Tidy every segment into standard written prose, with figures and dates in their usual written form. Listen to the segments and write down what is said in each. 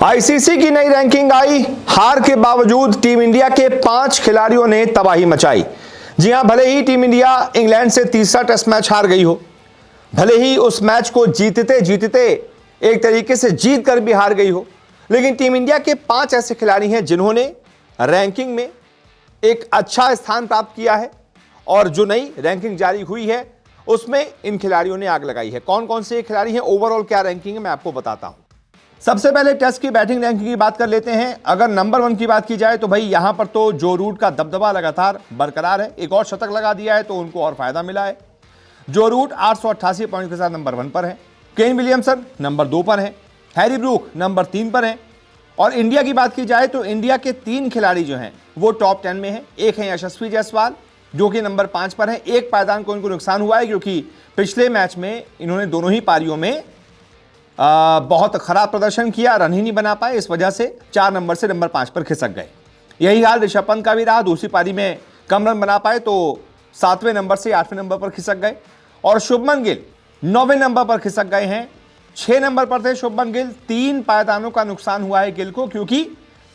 ICC की नई ranking आई। हार के बावजूद टीम इंडिया के 5 खिलाड़ियों ने तबाही मचाई। जी हां, भले ही टीम इंडिया इंग्लैंड से तीसरा टेस्ट मैच हार गई हो, भले ही उस मैच को जीतते जीतते एक तरीके से जीत कर भी हार गई हो, लेकिन टीम इंडिया के 5 ऐसे खिलाड़ी हैं जिन्होंने रैंकिंग में एक अच्छा स्थान प्राप्त किया है और जो नई रैंकिंग जारी हुई है उसमें इन खिलाड़ियों ने आग लगाई है। कौन कौन से खिलाड़ी हैं, ओवरऑल क्या रैंकिंग है, मैं आपको बताता हूं। सबसे पहले टेस्ट की बैटिंग रैंकिंग की बात कर लेते हैं। अगर नंबर 1 की बात की जाए तो भाई यहां पर तो जो रूट का दबदबा लगातार बरकरार है। एक और शतक लगा दिया है तो उनको और फायदा मिला है। जो रूट 888 पॉइंट के साथ नंबर 1 पर है। केन विलियमसन नंबर 2 पर है। हैरी ब्रूक नंबर 3 पर है। और इंडिया की बात की जाए तो इंडिया के 3 खिलाड़ी जो हैं वो टॉप 10 में हैं। एक है यशस्वी जायसवाल जो कि नंबर 5 पर है। एक पायदान को इनको नुकसान हुआ है क्योंकि पिछले मैच में इन्होंने दोनों ही पारियों में बहुत खराब प्रदर्शन किया, रन ही नहीं बना पाए, इस वजह से 4 नंबर से नंबर 5 पर खिसक गए। यही हाल ऋषभ पंत का भी रहा। दूसरी पारी में कम रन बना पाए तो 7वें नंबर से 8वें नंबर पर खिसक गए। और शुभमन गिल 9वें नंबर पर खिसक गए हैं। 6 नंबर पर थे शुभमन गिल। 3 पायदानों का नुकसान हुआ है गिल को क्योंकि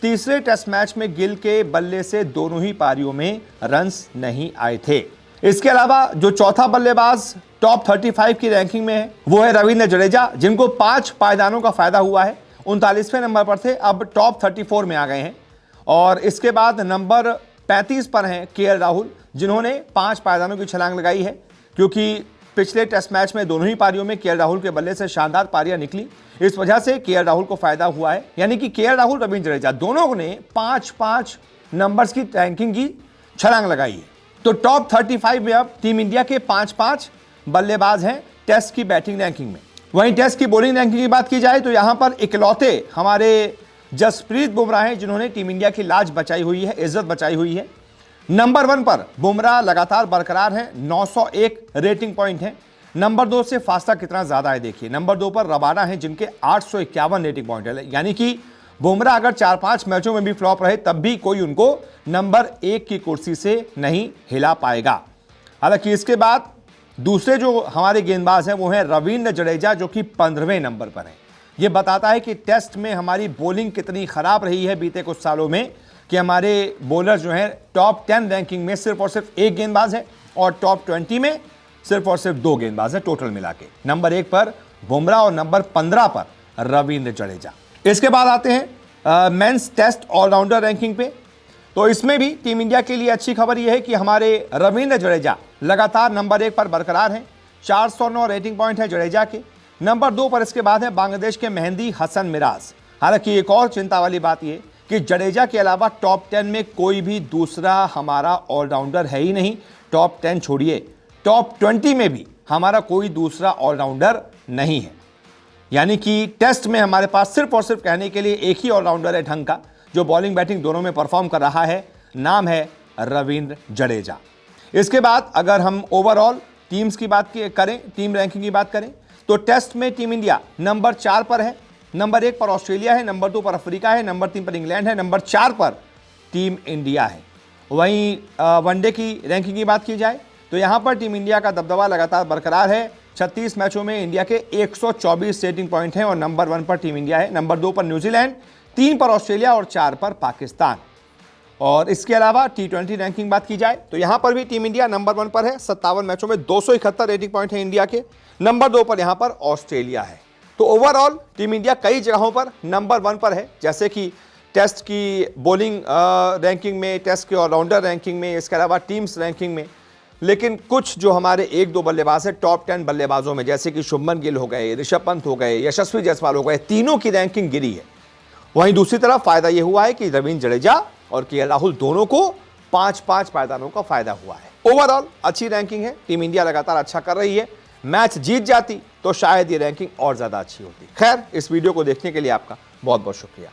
तीसरे टेस्ट मैच में गिल के बल्ले से दोनों ही पारियों में रन्स नहीं आए थे। इसके अलावा जो चौथा बल्लेबाज टॉप 35 की रैंकिंग में है वो है रवींद्र जडेजा, जिनको 5 पायदानों का फायदा हुआ है। 39वें नंबर पर थे, अब टॉप 34 में आ गए हैं। और इसके बाद नंबर 35 पर हैं केएल राहुल, जिन्होंने 5 पायदानों की छलांग लगाई है क्योंकि पिछले टेस्ट मैच में दोनों ही पारियों में केएल राहुल के बल्ले से शानदार पारियां निकली। इस वजह से केएल राहुल को फायदा हुआ है। यानी कि केएल राहुल, रवींद्र जडेजा दोनों ने 5-5 नंबर्स की रैंकिंग की छलांग लगाई है। तो टॉप 35 में अब टीम इंडिया के 5-5 बल्लेबाज हैं टेस्ट की बैटिंग रैंकिंग में। वहीं टेस्ट की बॉलिंग रैंकिंग की बात की जाए तो यहां पर इकलौते हमारे जसप्रीत बुमराह हैं जिन्होंने टीम इंडिया की लाज बचाई हुई है, इज्जत बचाई हुई है। नंबर 1 पर बुमराह लगातार बरकरार है, 901 रेटिंग पॉइंट है। नंबर 2 से फासला कितना ज्यादा है देखिए। नंबर 2 पर रबाडा है जिनके 851 रेटिंग पॉइंट है। यानी कि बुमराह अगर 4-5 मैचों में भी फ्लॉप रहे तब भी कोई उनको नंबर 1 की कुर्सी से नहीं हिला पाएगा। हालांकि इसके बाद दूसरे जो हमारे गेंदबाज हैं वो हैं रवींद्र जडेजा जो कि 15वें नंबर पर हैं। यह बताता है कि टेस्ट में हमारी बॉलिंग कितनी खराब रही है बीते कुछ सालों में कि हमारे बॉलर जो हैं टॉप 10 रैंकिंग में सिर्फ और सिर्फ 1 गेंदबाज है और टॉप 20 में सिर्फ और सिर्फ 2 गेंदबाज है टोटल मिला के। नंबर 1 पर बुमराह और नंबर 15 पर रवींद्र जडेजा। इसके बाद आते हैं मेंस टेस्ट ऑलराउंडर रैंकिंग पे। तो इसमें भी टीम इंडिया के लिए अच्छी खबर यह है कि हमारे रवींद्र जडेजा लगातार नंबर 1 पर बरकरार हैं। 409 रेटिंग पॉइंट है जडेजा के। नंबर 2 पर इसके बाद है बांग्लादेश के मेहंदी हसन मिराज। हालांकि एक और चिंता वाली बात यह कि जडेजा के अलावा टॉप 10 में कोई भी दूसरा हमारा ऑलराउंडर है ही नहीं। टॉप 10 छोड़िए, टॉप 20 में भी हमारा कोई दूसरा ऑलराउंडर नहीं है। यानी कि टेस्ट में हमारे पास सिर्फ और सिर्फ कहने के लिए एक ही ऑलराउंडर है ढंग का जो बॉलिंग बैटिंग दोनों में परफॉर्म कर रहा है, नाम है रवींद्र जडेजा। इसके बाद अगर हम ओवरऑल टीम्स की बात करें, टीम रैंकिंग की बात करें तो टेस्ट में टीम इंडिया नंबर 4 पर है। नंबर 1 पर ऑस्ट्रेलिया है, नंबर 2 पर अफ्रीका है, नंबर 3 पर इंग्लैंड है, नंबर 4 पर टीम इंडिया है। वहीं वनडे की रैंकिंग की बात की जाए तो यहां पर टीम इंडिया का दबदबा लगातार बरकरार है। 36 मैचों में इंडिया के 124 रेटिंग पॉइंट हैं और नंबर 1 पर टीम इंडिया है, नंबर 2 पर न्यूजीलैंड, 3 पर ऑस्ट्रेलिया और 4 पर पाकिस्तान। और इसके अलावा T20 रैंकिंग बात की जाए तो यहां पर भी टीम इंडिया नंबर 1 पर है। 57 मैचों में 271 रेटिंग पॉइंट है इंडिया के। नंबर 2 पर यहां पर ऑस्ट्रेलिया है। तो ओवरऑल टीम इंडिया कई जगहों पर नंबर 1 पर है, जैसे कि टेस्ट की बॉलिंग रैंकिंग में, टेस्ट के ऑलराउंडर रैंकिंग में, इसके अलावा टीम्स रैंकिंग में। लेकिन कुछ जो हमारे 1-2 बल्लेबाज है टॉप 10 बल्लेबाजों में, जैसे कि शुभमन गिल हो गए, ऋषभ पंत हो गए, यशस्वी जायसवाल हो गए, तीनों की रैंकिंग गिरी है। वहीं दूसरी तरफ फायदा यह हुआ है कि रवींद्र जडेजा और केएल राहुल दोनों को 5-5 पायदानों का फायदा हुआ है। ओवरऑल अच्छी रैंकिंग है, टीम इंडिया लगातार अच्छा कर रही है। मैच जीत जाती तो शायद ये रैंकिंग और ज्यादा अच्छी होती। खैर, इस वीडियो को देखने के लिए आपका बहुत बहुत शुक्रिया।